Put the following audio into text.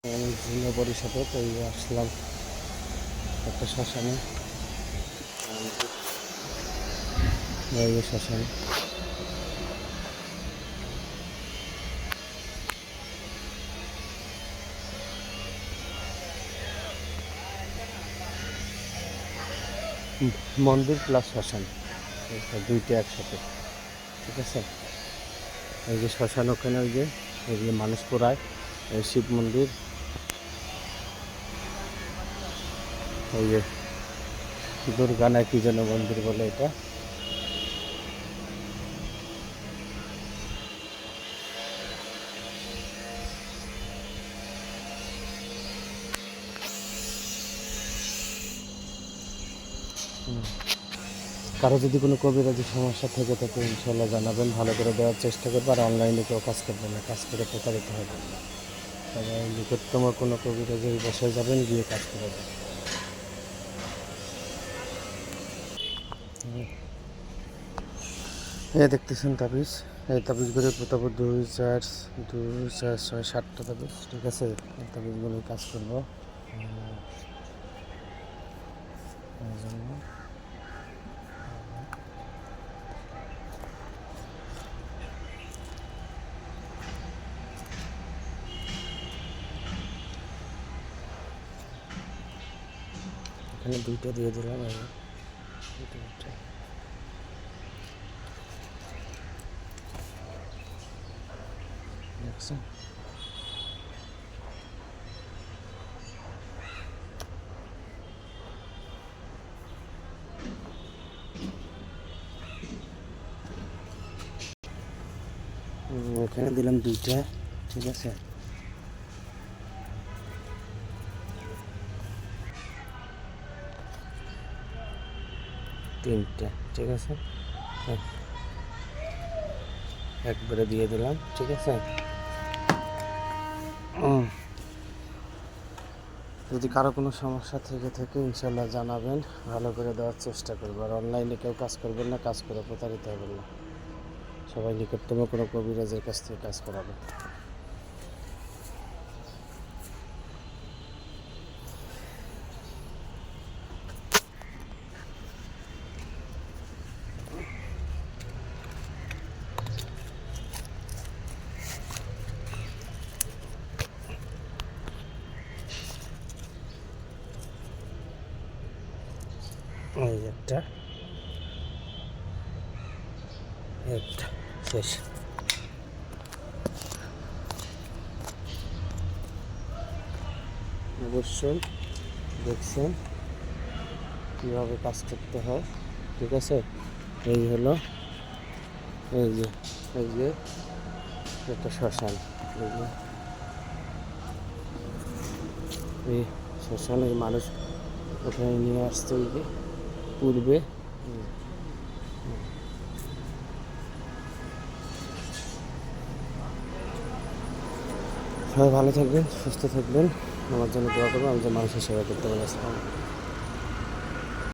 জিলা পরিষদে তো এই আসলাম একটা শ্মশানে। এই যে শ্মশান, মন্দির প্লাস শ্মশান, দুইটা একসাথে। ঠিক আছে, এই যে শ্মশান, ওখানে ওই যে মানুষ পোড়ায়, শিব মন্দির, এই যে দুর্গা না কি যেন মন্দির বলে এটা। কারো যদি কোনো কবিরাজি সমস্যা থেকে থাকে ইনশাল্লাহ জানাবেন, ভালো করে দেওয়ার চেষ্টা করবো। আর অনলাইনে কেউ কাজ করবে না, কাজ করে প্রতারিত হবে। সবাই নিকটতম কোনো কবিরাজের বাসায় যাবেন, গিয়ে কাজ করে দেবেন। দেখতেছেন তাবিজ, এই তাবিজগুলো প্রতাপ 2, 4, 6, 7টা তাবিজ। ঠিক আছে, এই তাবিজগুলো কাজ করবো এই জন্য। এখানে দুইটা দিয়ে দিলাম, দেখছেন। এখানে দিলাম দুইটা। ঠিক আছে, তিনটা। ঠিক আছে, একবারে দিয়ে দিলাম। ঠিক আছে, যদি কারো কোনো সমস্যা থেকে ইনশাল্লাহ জানাবেন, ভালো করে দেওয়ার চেষ্টা করবো। আর অনলাইনে কেউ কাজ করবেন না, কাজ করে প্রতারিত হবেন না। সবাই নিকটতম কোনো কবিরাজের কাছ থেকে কাজ করাবে। এই একটা শেষ। অবশ্যই দেখছেন কীভাবে কাজ করতে হয়। ঠিক আছে, এই হলো এই যে একটা শ্মশান। এই শ্মশানের মানুষ ওখানে নিয়ে আসতে হইবে পূর্বে। সবাই ভালো থাকবেন, সুস্থ থাকবেন, আমার জন্য দোয়া করবেন, আমি যে মানুষের সেবা করতে পারি। আসসালাম।